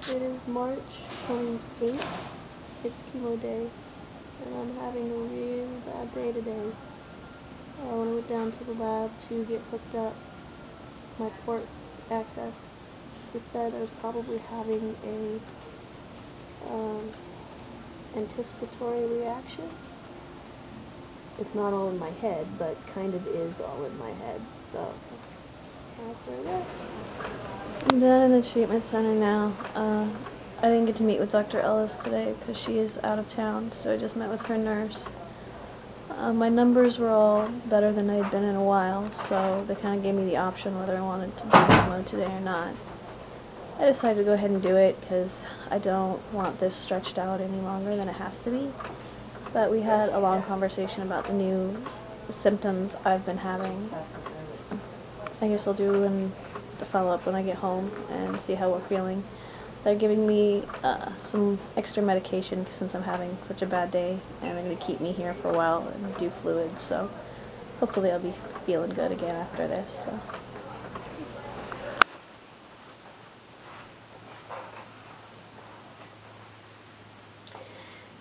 It is March 28th. It's chemo day, and I'm having a really bad day today. When I went down to the lab to get hooked up, my port accessed, it said I was probably having a anticipatory reaction. It's not all in my head, but kind of is all in my head, so that's where it is. I'm down in the treatment center now. I didn't get to meet with Dr. Ellis today because she is out of town, so I just met with her nurse. My numbers were all better than I had been in a while, so they kind of gave me the option whether I wanted to do chemo today or not. I decided to go ahead and do it because I don't want this stretched out any longer than it has to be. But we had a long conversation about the new symptoms I've been having. I guess I'll do the follow-up when I get home and see how we're feeling. They're giving me some extra medication since I'm having such a bad day, and they're going to keep me here for a while and do fluids, so hopefully I'll be feeling good again after this. So.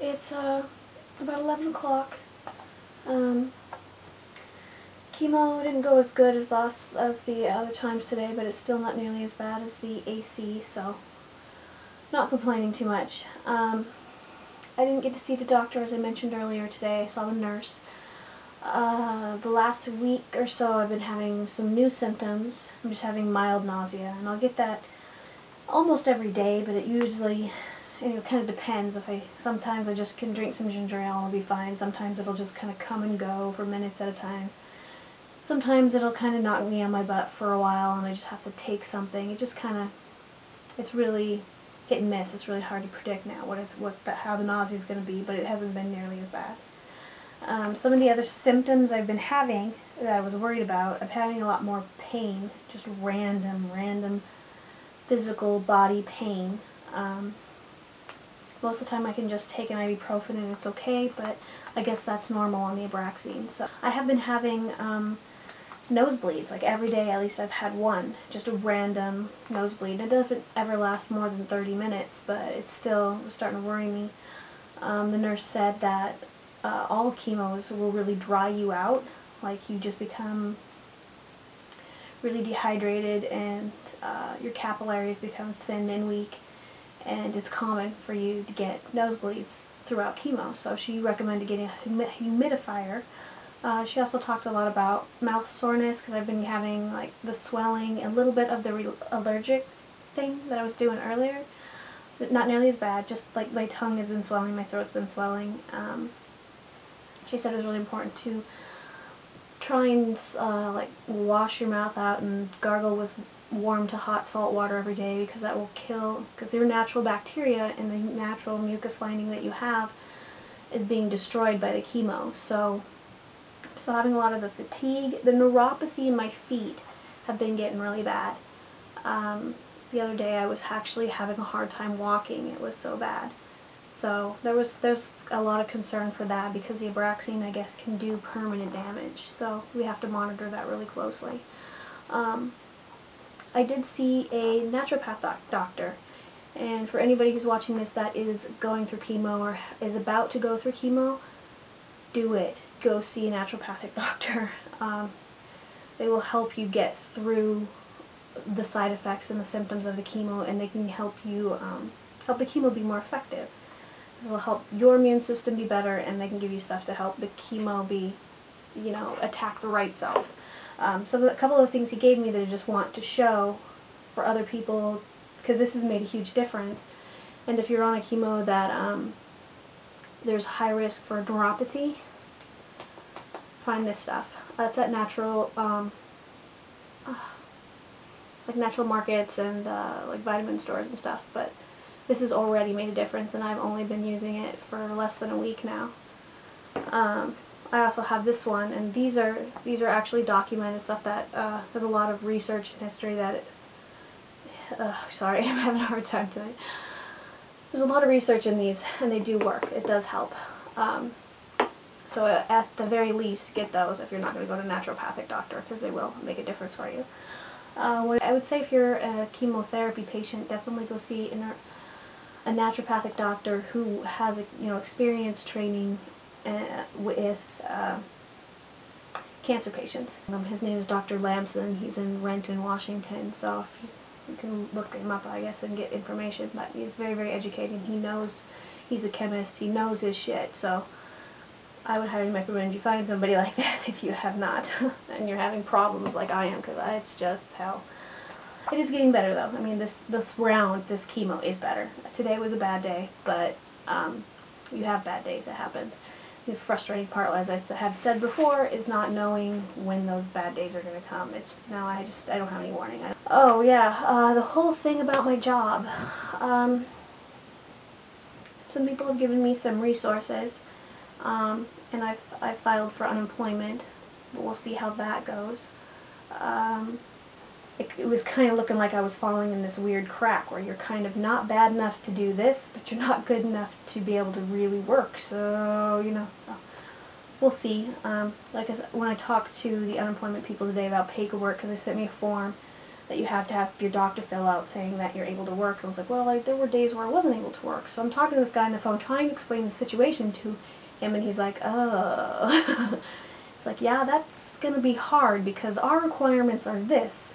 It's about 11 o'clock. Chemo didn't go as good as the other times today, but it's still not nearly as bad as the AC, so not complaining too much. I didn't get to see the doctor, as I mentioned earlier today. I saw the nurse. The last week or so I've been having some new symptoms. I'm just having mild nausea, and I'll get that almost every day, but it usually, kind of depends. Sometimes I just can drink some ginger ale and I'll be fine. Sometimes it'll just kind of come and go for minutes at a time. Sometimes it'll kind of knock me on my butt for a while and I just have to take something. It's really hit and miss. It's really hard to predict now how the nausea is going to be, but it hasn't been nearly as bad. Some of the other symptoms I've been having that I was worried about, I'm having a lot more pain, just random physical body pain. Most of the time I can just take an ibuprofen and it's okay, but I guess that's normal on the Abraxane. So I have been having nosebleeds, like every day at least I've had one, just a random nosebleed. It doesn't ever last more than 30 minutes, but it's still starting to worry me. The nurse said that all chemos will really dry you out, like you just become really dehydrated and your capillaries become thin and weak, and it's common for you to get nosebleeds throughout chemo. So she recommended getting a humidifier. She also talked a lot about mouth soreness because I've been having like the swelling, a little bit of the allergic thing that I was doing earlier. But not nearly as bad, just like my tongue has been swelling, my throat's been swelling. She said it was really important to try and like wash your mouth out and gargle with warm to hot salt water every day, because that will kill, because your natural bacteria and the natural mucus lining that you have is being destroyed by the chemo. So I'm still having a lot of the fatigue. The neuropathy in my feet have been getting really bad. The other day I was actually having a hard time walking. It was so bad. So there's a lot of concern for that, because the Abraxane, I guess, can do permanent damage. So we have to monitor that really closely. I did see a naturopath doctor, and for anybody who's watching this that is going through chemo or is about to go through chemo, do it. Go see a naturopathic doctor. They will help you get through the side effects and the symptoms of the chemo, and they can help you help the chemo be more effective. This will help your immune system be better, and they can give you stuff to help the chemo be, attack the right cells. So a couple of things he gave me that I just want to show for other people, because this has made a huge difference. And if you're on a chemo that there's high risk for neuropathy, find this stuff. It's at natural markets and like vitamin stores and stuff, but this has already made a difference, and I've only been using it for less than a week now. I also have this one, and these are actually documented stuff that there's a lot of research and history that sorry, I'm having a hard time today. There's a lot of research in these, and they do work. It does help. So at the very least, get those if you're not going to go to a naturopathic doctor, because they will make a difference for you. What I would say, if you're a chemotherapy patient, definitely go see a naturopathic doctor who has, experience training with cancer patients. His name is Dr. Lamson. He's in Renton, Washington, so if you can look him up, I guess, and get information. But he's very, very educated. He knows, he's a chemist, he knows his shit, so I would highly recommend you find somebody like that if you have not, and you're having problems like I am, because it's just hell. It is getting better, though. I mean, this round, this chemo is better. Today was a bad day, but you have bad days, it happens. The frustrating part, as I have said before, is not knowing when those bad days are going to come. It's now I don't have any warning. Oh yeah, the whole thing about my job. Some people have given me some resources, and I filed for unemployment, but we'll see how that goes. It was kind of looking like I was falling in this weird crack where you're kind of not bad enough to do this, but you're not good enough to be able to really work. So, so we'll see. Like I said, when I talked to the unemployment people today about paperwork, because they sent me a form that you have to have your doctor fill out saying that you're able to work. And I was like, well, there were days where I wasn't able to work. So I'm talking to this guy on the phone trying to explain the situation to him, and he's like, oh. It's like, yeah, that's going to be hard because our requirements are this.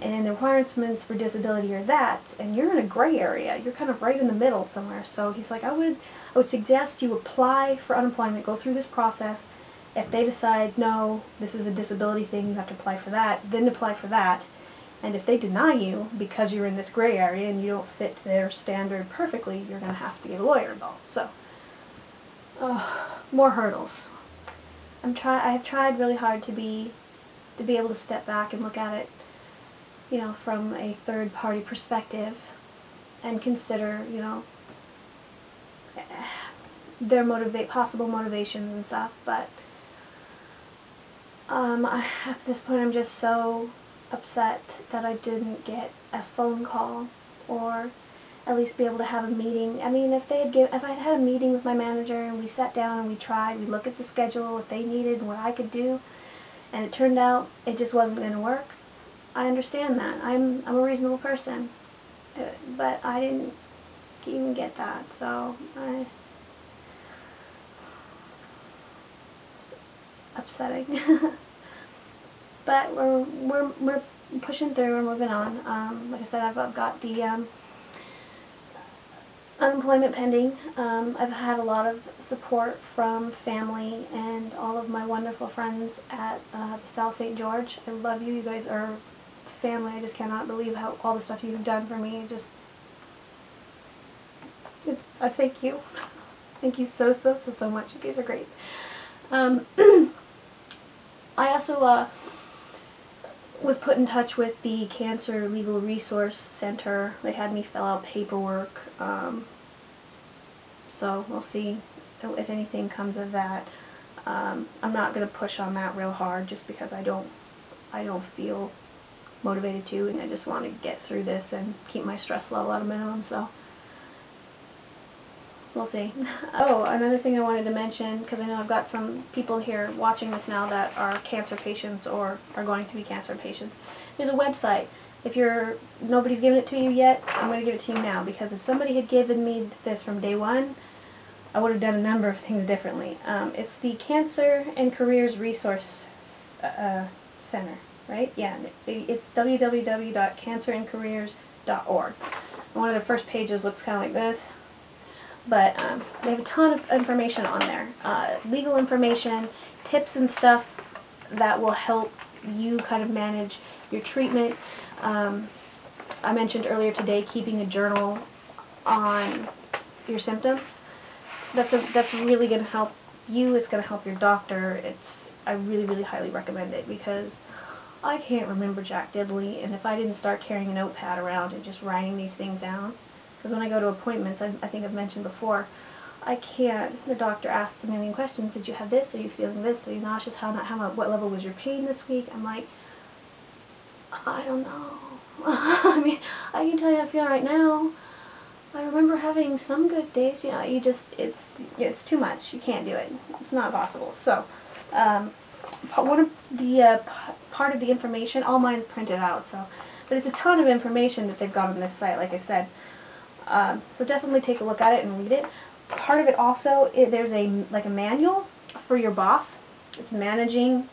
And the requirements for disability are that, and you're in a gray area. You're kind of right in the middle somewhere. So he's like, I would suggest you apply for unemployment, go through this process. If they decide, no, this is a disability thing, you have to apply for that, then apply for that. And if they deny you because you're in this gray area and you don't fit their standard perfectly, you're going to have to get a lawyer involved. So, more hurdles. I have tried really hard to be able to step back and look at it, from a third-party perspective and consider, their possible motivations and stuff, but at this point I'm just so upset that I didn't get a phone call or at least be able to have a meeting. I mean, if I had a meeting with my manager and we sat down and we looked at the schedule, what they needed and what I could do, and it turned out it just wasn't going to work, I understand that. I'm a reasonable person, but I didn't even get that, so it's upsetting. But we're pushing through and moving on. Like I said, I've got the unemployment pending. I've had a lot of support from family and all of my wonderful friends at the South St. George. I love you. You guys are family. I just cannot believe all the stuff you've done for me. I thank you. Thank you so much. You guys are great. I also was put in touch with the Cancer Legal Resource Center. They had me fill out paperwork. So we'll see if anything comes of that. I'm not going to push on that real hard just because I don't feel motivated to, and I just want to get through this and keep my stress level at a minimum, so we'll see. Oh, another thing I wanted to mention, because I know I've got some people here watching this now that are cancer patients or are going to be cancer patients. There's a website. If nobody's given it to you yet, I'm going to give it to you now, because if somebody had given me this from day one, I would have done a number of things differently. It's the Cancer and Careers Resource Center. Right? Yeah, it's www.cancerandcareers.org. One of the first pages looks kind of like this, but they have a ton of information on there. Legal information, tips and stuff that will help you kind of manage your treatment. I mentioned earlier today keeping a journal on your symptoms. That's really going to help you. It's going to help your doctor. I really, really highly recommend it, because I can't remember jack diddly, and if I didn't start carrying a notepad around and just writing these things down, because when I go to appointments, I think I've mentioned before, I can't. The doctor asks a million questions. Did you have this? Are you feeling this? Are you nauseous? What level was your pain this week? I'm like, I don't know. I mean, I can tell you I feel right now. I remember having some good days. It's too much. You can't do it. It's not possible. So, one of the part of the information, all mine's printed out, but it's a ton of information that they've got on this site, like I said. So definitely take a look at it and read it. Part of it also, there's a manual for your boss. It's managing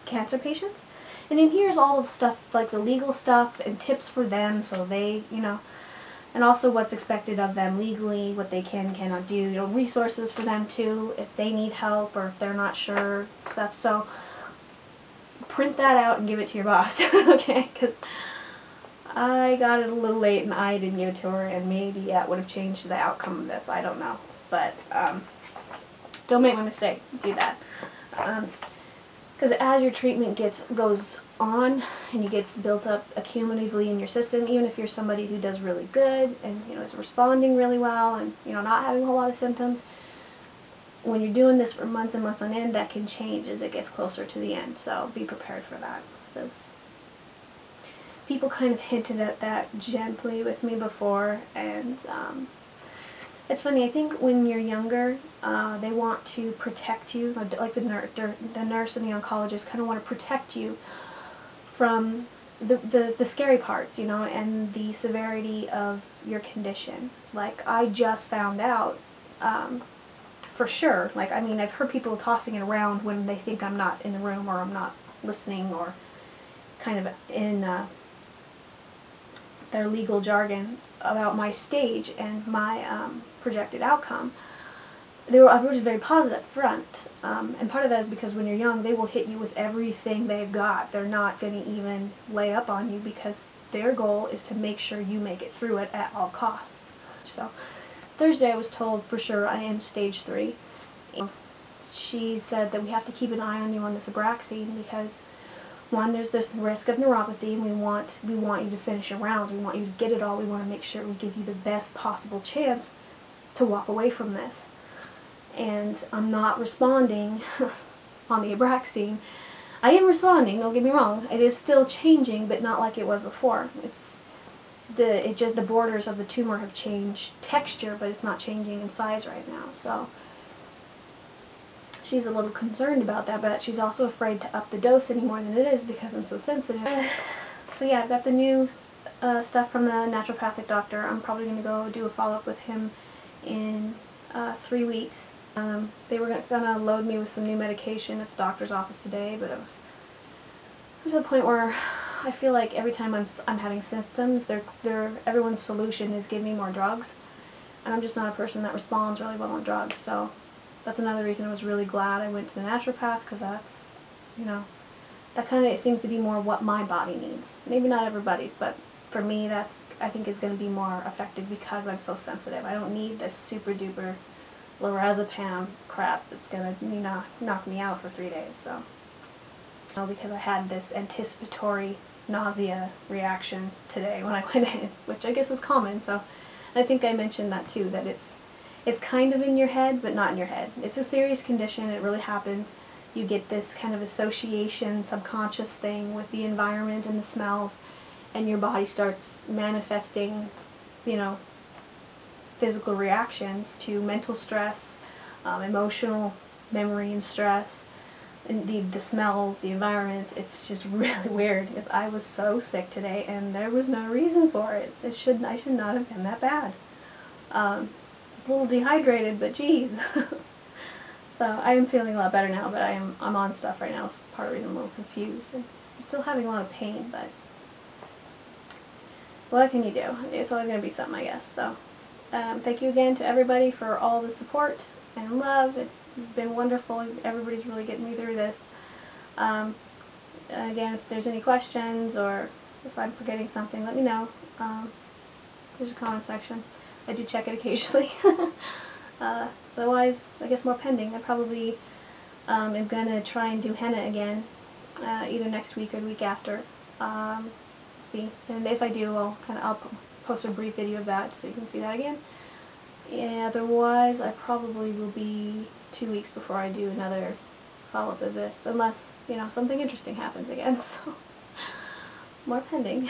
cancer patients. And in here's all of the stuff, like the legal stuff and tips for them, so they, and also what's expected of them legally, what they can and cannot do, resources for them too, if they need help or if they're not sure, stuff. So print that out and give it to your boss, okay? Because I got it a little late and I didn't give it to her, and maybe that would have changed the outcome of this. I don't know. But don't make my mistake. Do that. Because as your treatment goes on and it gets built up accumulatively in your system, even if you're somebody who does really good and is responding really well and not having a whole lot of symptoms, when you're doing this for months and months on end, that can change as it gets closer to the end. So be prepared for that, because people kind of hinted at that gently with me before, and it's funny, I think when you're younger, they want to protect you, like the nurse and the oncologist kind of want to protect you from the scary parts, and the severity of your condition. Like, I just found out, for sure, I've heard people tossing it around when they think I'm not in the room or I'm not listening, or kind of in their legal jargon about my stage and my projected outcome. They were just very positive up front, and part of that is because when you're young, they will hit you with everything they've got. They're not going to even lay up on you, because their goal is to make sure you make it through it at all costs. So Thursday I was told for sure I am stage 3. She said that we have to keep an eye on you on this Abraxane, because one, there's this risk of neuropathy, and we want you to finish your rounds. We want you to get it all. We want to make sure we give you the best possible chance to walk away from this. And I'm not responding on the Abraxane. I am responding, don't get me wrong. It is still changing, but not like it was before. The borders of the tumor have changed texture, but it's not changing in size right now. So she's a little concerned about that, but she's also afraid to up the dose any more than it is, because I'm so sensitive. So yeah, I've got the new stuff from the naturopathic doctor. I'm probably going to go do a follow-up with him in 3 weeks. They were going to load me with some new medication at the doctor's office today, but it was to the point where I feel like every time I'm having symptoms, everyone's solution is give me more drugs, and I'm just not a person that responds really well on drugs. So that's another reason I was really glad I went to the naturopath, because that's, that kind of, it seems to be more what my body needs. Maybe not everybody's, but for me, that's, I think, is going to be more effective, because I'm so sensitive. I don't need this super duper lorazepam crap that's going to, knock me out for 3 days. So, because I had this anticipatory nausea reaction today when I went in, which I guess is common. So I think I mentioned that too, that it's kind of in your head, but not in your head. It's a serious condition. It really happens. You get this kind of association, subconscious thing with the environment and the smells, and your body starts manifesting, physical reactions to mental stress, emotional memory and stress, and the smells, the environment. It's just really weird, because I was so sick today, and there was no reason for it. I should not have been that bad. A little dehydrated, but geez. So I am feeling a lot better now, but I'm on stuff right now. It's part of the reason I'm a little confused. And I'm still having a lot of pain, but what can you do? It's always going to be something, I guess. So thank you again to everybody for all the support and love. It's been wonderful. Everybody's really getting me through this. Again, if there's any questions or if I'm forgetting something, let me know. There's a comment section. I do check it occasionally. Otherwise, I guess more pending. I probably am going to try and do henna again, either next week or the week after. See, and if I do, I'll post a brief video of that so you can see that again. Yeah, otherwise, I probably will be 2 weeks before I do another follow-up of this, unless, something interesting happens again. So, more pending.